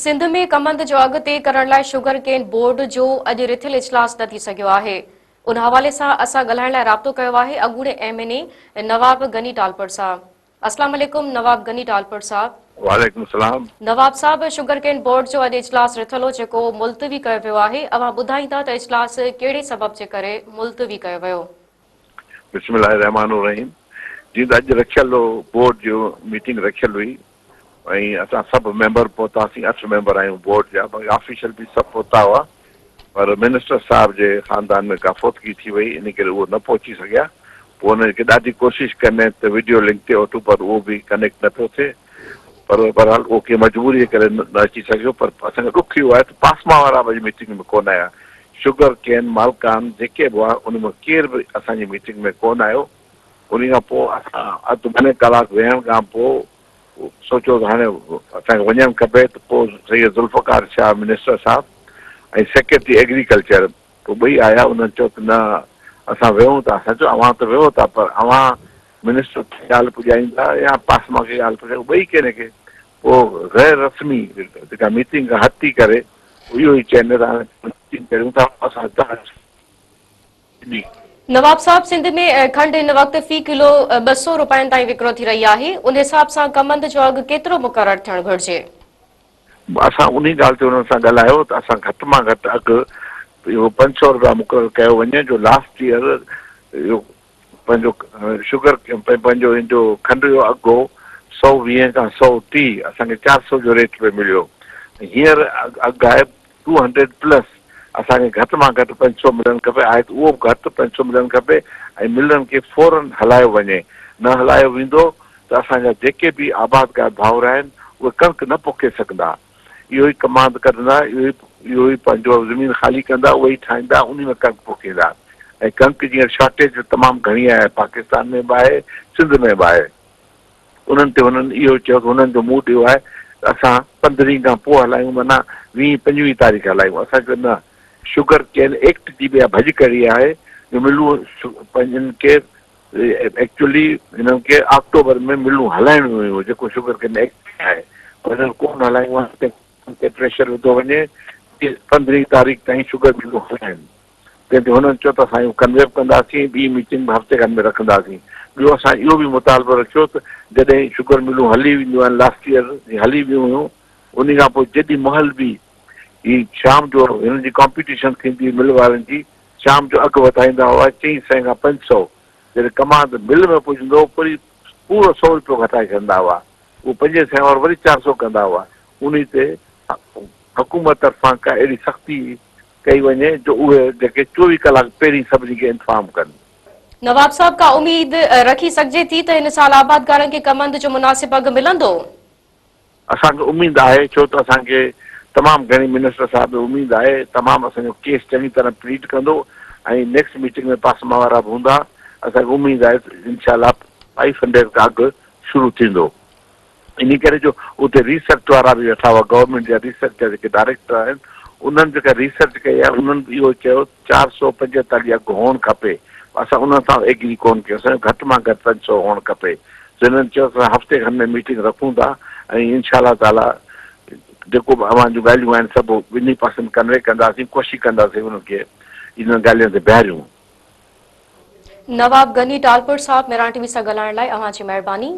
सिंध में कमंद जो अॻिते करण लाइ शुगर केन बोर्ड जो अॼु रिथियल इजलास न थी सघियो आहे। उन हवाले सां असां ॻाल्हाइण लाइ राब्तो कयो आहे अॻूणे MNA नवाब गनी टालपुर साहब। अस्सलाम वालेकुम नवाब गनी टालपुर साहब। वालेकुम सलाम। नवाब साहब, शुगर केन बोर्ड जो अॼु इजलास रिथियल हो जेको मुलतवी कयो वियो आहे। अवां ॿुधाईंदा त इजलास कहिड़े सबब जे करे मुलतवी कयो वियो? बिस्मिल्लाह रहमान रहीम। जीअं त अॼु रखियल हो बोर्ड जो मीटिंग रखियल हुई ऐं असां सभु मेंबर पहुतासीं, 8 मेंबर आहियूं बोर्ड जा, बाक़ी ऑफिशियल बि सभु पहुता हुआ, पर मिनिस्टर साहब जे ख़ानदान में का फ़ौतगी थी वई, इन करे उहो न पहुची सघिया। पोइ उनखे ॾाढी कोशिशि कने त वीडियो लिंक ते वठूं, पर उहो बि कनेक्ट नथो थिए। पर बहरहाल उहो कंहिं मजबूरी जे करे न अची सघियो। पर असांखे ॾुख इहो आहे त पासमा वारा बि मीटिंग में कोन आया। शुगर केन मालकान जेके बि हुआ उन में केर बि असांजी मीटिंग में कोन आयो। उन खां पोइ असां अधु मुने कलाक वेहण खां पोइ सोचियो त हाणे असांखे वञणु खपे। त पोइ सैयद ज़ुल्फ़कार शाह मिनिस्टर साहब ऐं सेक्रेटरी एग्रीकल्चर पोइ ॿई आया। उन्हनि चयो त न असां वेहूं था। असां चयो अव्हां त वेहो था, पर अव्हां मिनिस्टर खे ॻाल्हि पुॼाईंदा या पासमा खे ॻाल्हि पुॼाईंदा, ॿई कंहिं खे। पोइ गैर रस्मी जेका मीटिंग खां हटी करे इहो ई चवनि था मीटिंग करियूं था असां। नवाब साहब, सिंध में खंड हिन वक़्तु फ़ी किलो 200 रुपयनि ताईं विकिरो थी रही आहे। उन हिसाब सां कमंद जो अघु केतिरो मुक़ररु थियणु घुरिजे? असां उन ॻाल्हि ते हुननि सां ॻाल्हायो त असां घटि मां घटि अघु इहो 500 रुपया मुक़ररु कयो वञे। जो लास्ट ईयर इहो पंहिंजो शुगर पंहिंजो इन जो खंड जो अघु हो 120 खां 130, असांखे 400 जो रेट पे मिलियो। हींअर अघु आहे 200 प्लस। असांखे घटि मां घटि 500 मिलणु खपे। आहे त उहो बि घटि 500 मिलणु खपे ऐं मिलनि खे फौरन हलायो वञे। न हलायो वेंदो त असांजा जेके बि आबादकार भाउर आहिनि उहे कणिक न पोखे सघंदा। इहो ई कमांड कढंदा, इहो ई पंहिंजो ज़मीन ख़ाली कंदा, उहो ई ठाहींदा, उन में कणिक पोखींदा। ऐं कणिक जीअं शॉर्टेज तमामु घणी आहे, पाकिस्तान में बि आहे, सिंध में बि आहे। उन्हनि ते हुननि इहो चयो त हुननि जो मूड इहो आहे त असां 15 खां पोइ हलायूं, माना 20-25 तारीख़ हलायूं। असां चयो न, शुगर केन एक्ट जी ॿिया भॼ करी आहे जो मिलूं पंहिंजनि खे एक्चुअली हिननि खे अक्टूबर में मिलूं हलाइणियूं हुयूं, जेको शुगर केन एक्ट आहे। पर कोन हलायूं आहे ते प्रेशर विधो वञे 15 तारीख़ ताईं शुगर मिलूं हलाइनि। तंहिं ते हुननि चयो त असां इहो कन्वे कंदासीं, ॿी मीटिंग हफ़्ते खनि में रखंदासीं। ॿियो असां इहो बि मुतालबो रखियो त जॾहिं शुगर मिलूं हली वेंदियूं आहिनि, लास्ट ईयर हली वियूं हुयूं, उन खां पोइ जेॾी महिल बि ही शाम जो हिननि जी कॉम्पिटिशन थींदी मिल वारनि जी, शाम जो अघु वधाईंदा हुआ 400 खां 500। जॾहिं कमांड मिल में पुॼंदो वरी पूरो 100 रुपयो घटाए छॾंदा हुआ। उहो 500 और वरी 400 कंदा हुआ। उन ते हुकूमत तरफ़ां का अहिड़ी सख़्ती कई वञे जो उहे जेके 24 कलाक पहिरीं सभिनी खे इंतज़ाम कनि। नवाब साहब, का उम्मीद रखी सघिजे थी त हिन साल आबादकारनि खे कमंद जो मुनासिब अघु मिलंदो? असांखे उमेदु आहे, छो त असांखे तमामु घणी मिनिस्टर साहब जो उमेदु आहे। तमामु असांजो केस चङी तरह प्लीट कंदो ऐं नेक्स्ट मीटिंग में पासमा वारा बि हूंदा। असांखे उमेदु आहे त इनशाला 500 खां अघु शुरू थींदो। इन करे जो उते रिसर्च वारा बि वेठा हुआ, गवर्नमेंट जा रिसर्च जा जेके डायरेक्टर आहिनि, उन्हनि जेका रिसर्च कई आहे उन्हनि बि इहो चयो 445 अघु हुअणु खपे। असां उन सां एग्री कोन कयो। असांजो घटि मां घटि 500 हुअणु खपे। त हिननि चयो असां हफ़्ते खनि में मीटिंग रखूं था ऐं इनशा ताला जेको बि अवां जूं ॻाल्हियूं आहिनि सभु ॿिन्ही पासनि कन्वे कंदासीं, कोशिशि कंदासीं उन्हनि खे इन्हनि ॻाल्हियुनि ते बीहारियूं। नवाब गनी टालपुर साहब, मेरान टीवी सां ॻाल्हाइण लाइ अव्हां जी महिरबानी।